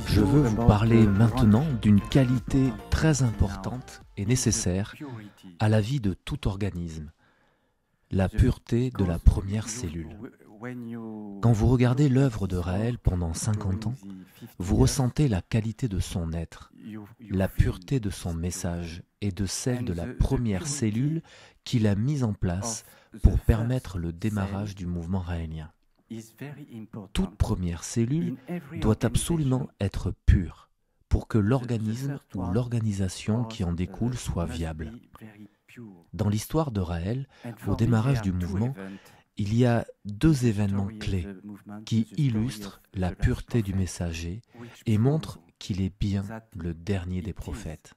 Je veux vous parler maintenant d'une qualité très importante et nécessaire à la vie de tout organisme, la pureté de la première cellule. Quand vous regardez l'œuvre de Raël pendant 50 ans, vous ressentez la qualité de son être, la pureté de son message et de celle de la première cellule qu'il a mise en place pour permettre le démarrage du mouvement raélien. Toute première cellule doit absolument être pure pour que l'organisme ou l'organisation qui en découle soit viable. Dans l'histoire de Raël, au démarrage du mouvement, il y a deux événements clés qui illustrent la pureté du messager et montrent qu'il est bien le dernier des prophètes.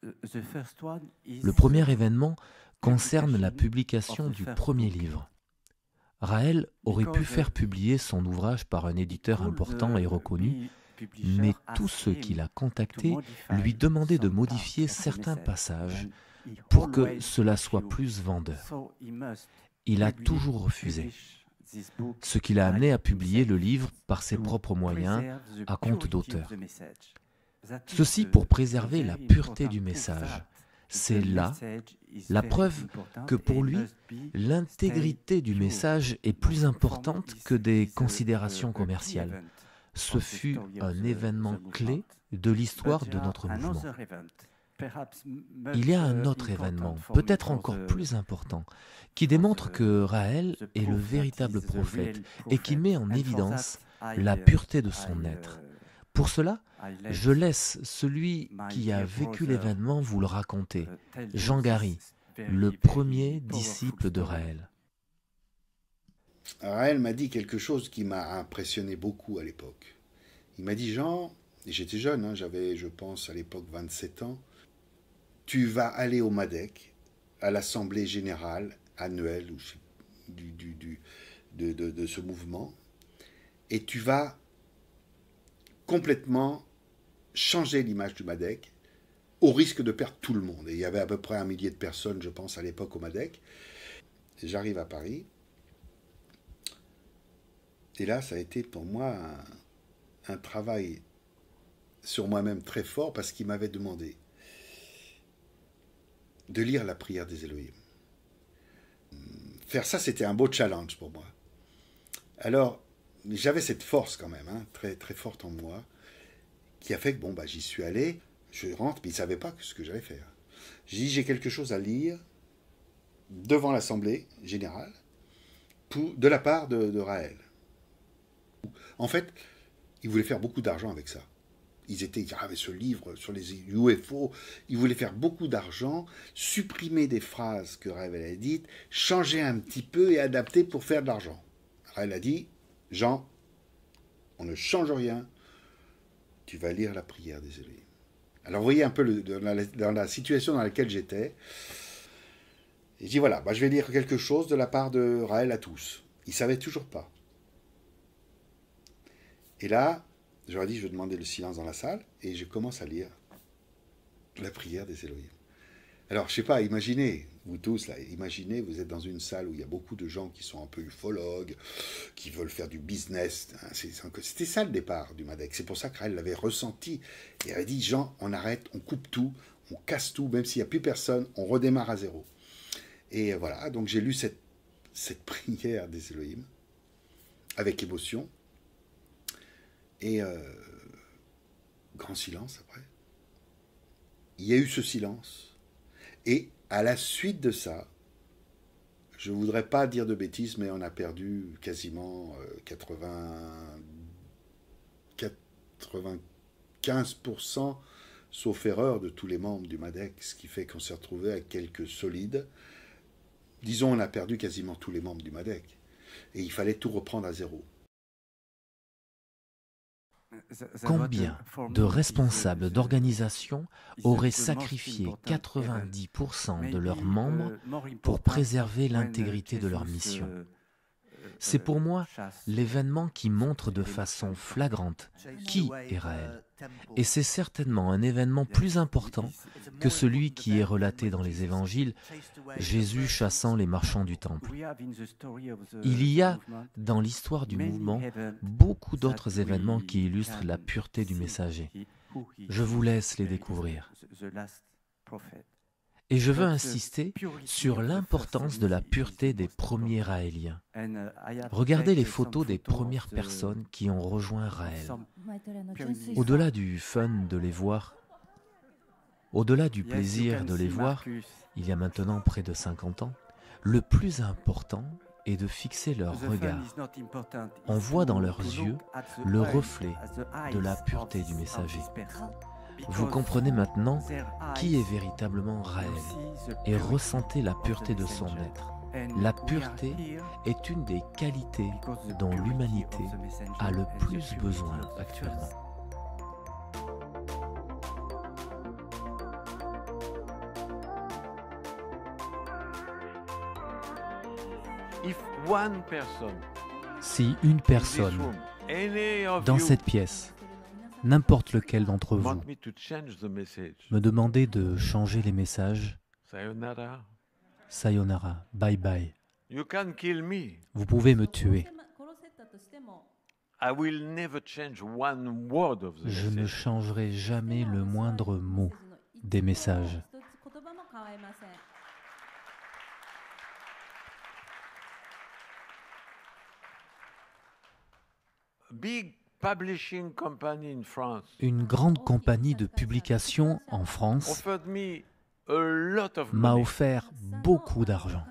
Le premier événement concerne la publication du premier livre. Raël aurait pu faire publier son ouvrage par un éditeur important et reconnu, mais tous ceux qu'il a contactés lui demandaient de modifier certains passages pour que cela soit plus vendeur. Il a toujours refusé, ce qui l'a amené à publier le livre par ses propres moyens, à compte d'auteur. Ceci pour préserver la pureté du message. C'est là la preuve que pour lui, l'intégrité du message est plus importante que des considérations commerciales. Ce fut un événement clé de l'histoire de notre mouvement. Il y a un autre événement, peut-être encore plus important, qui démontre que Raël est le véritable prophète et qui met en évidence la pureté de son être. Pour cela, je laisse celui qui a vécu l'événement vous le raconter, Jean Garry, le premier disciple de Raël. Raël m'a dit quelque chose qui m'a impressionné beaucoup à l'époque. Il m'a dit, Jean, et j'étais jeune, j'avais, je pense, à l'époque 27 ans, tu vas aller au MADEC, à l'Assemblée Générale annuelle de ce mouvement, et tu vas complètement changer l'image du MADEC au risque de perdre tout le monde. Et il y avait à peu près 1 millier de personnes, je pense, à l'époque au MADEC. Et j'arrive à Paris. Et là, ça a été pour moi un travail sur moi-même très fort parce qu'il m'avait demandé de lire la prière des Elohim. Faire ça, c'était un beau challenge pour moi. Alors, j'avais cette force quand même, très, très forte en moi, qui a fait que, j'y suis allé, je rentre, mais il ne savait pas ce que j'allais faire. J'ai dit, j'ai quelque chose à lire devant l'Assemblée Générale, de la part de Raël. En fait, il voulait faire beaucoup d'argent avec ça. Ils avaient ce livre sur les UFO, ils voulaient faire beaucoup d'argent, supprimer des phrases que Raël avait dites, changer un petit peu et adapter pour faire de l'argent. Raël a dit, Jean, on ne change rien, tu vas lire la prière des Elohim. Alors vous voyez un peu dans la situation dans laquelle j'étais. Et je dis voilà, je vais lire quelque chose de la part de Raël à tous. Il ne savait toujours pas. Et là, j'aurais dit je vais demander le silence dans la salle et je commence à lire la prière des Elohim. Alors, je ne sais pas, imaginez, vous tous, là, imaginez, vous êtes dans une salle où il y a beaucoup de gens qui sont un peu ufologues, qui veulent faire du business. C'était ça le départ du MADEC. C'est pour ça que Raël l'avait ressenti. Et il avait dit, Jean, on arrête, on coupe tout, on casse tout, même s'il n'y a plus personne, on redémarre à zéro. Et voilà, donc j'ai lu cette prière des Elohim, avec émotion. Et grand silence après. Il y a eu ce silence. Et à la suite de ça, je ne voudrais pas dire de bêtises, mais on a perdu quasiment 95%, sauf erreur, de tous les membres du MADEC, ce qui fait qu'on s'est retrouvé avec quelques solides. Disons, on a perdu quasiment tous les membres du MADEC. Et il fallait tout reprendre à zéro. Combien de responsables d'organisations auraient sacrifié 90% de leurs membres pour préserver l'intégrité de leur mission? C'est pour moi l'événement qui montre de façon flagrante qui est Raël. Et c'est certainement un événement plus important que celui qui est relaté dans les évangiles, Jésus chassant les marchands du temple. Il y a, dans l'histoire du mouvement, beaucoup d'autres événements qui illustrent la pureté du messager. Je vous laisse les découvrir. Et je veux insister sur l'importance de la pureté des premiers Raéliens. Regardez les photos des premières personnes qui ont rejoint Raël. Au-delà du fun de les voir, au-delà du plaisir de les voir, il y a maintenant près de 50 ans, le plus important est de fixer leur regard. On voit dans leurs yeux le reflet de la pureté du messager. Vous comprenez maintenant qui est véritablement Raël et ressentez la pureté de son être. La pureté est une des qualités dont l'humanité a le plus besoin actuellement. Si une personne dans cette pièce, n'importe lequel d'entre vous, me demandait de changer les messages, sayonara, bye bye, vous pouvez me tuer. Je ne changerai jamais le moindre mot des messages. Une grande compagnie de publication en France m'a offert beaucoup d'argent.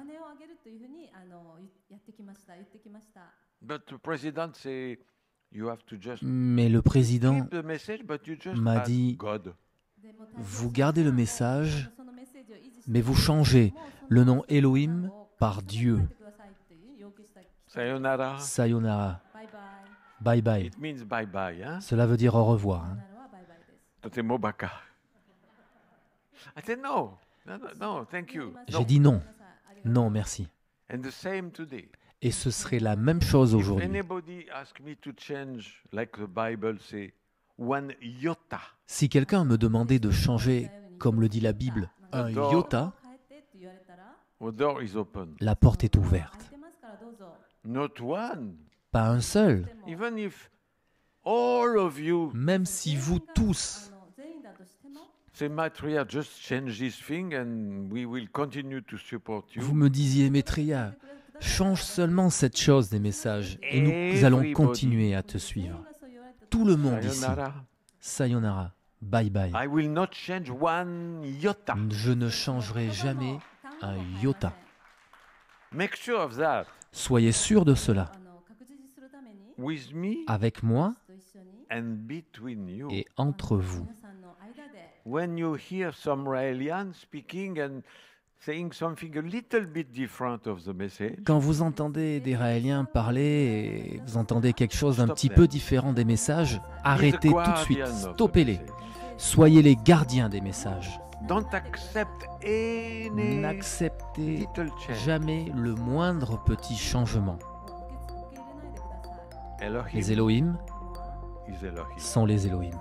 Mais le président m'a dit, vous gardez le message, mais vous changez le nom Elohim par Dieu. Sayonara. Bye bye. Cela veut dire au revoir. J'ai dit non. Non, merci. Et ce serait la même chose aujourd'hui. Si quelqu'un me demandait de changer, comme le dit la Bible, un iota, la porte est ouverte. Pas un seul. Même si vous tous, vous me disiez, Maitreya, change seulement cette chose des messages et nous allons continuer à te suivre. Tout le monde ici, sayonara, bye bye. Je ne changerai jamais un iota. Soyez sûr de cela. Avec moi et entre vous. Quand vous entendez des Raéliens parler et vous entendez quelque chose d'un petit peu différent des messages, arrêtez tout de suite, stoppez-les. Soyez les gardiens des messages. N'acceptez jamais le moindre petit changement. Les Elohim sont les Elohim.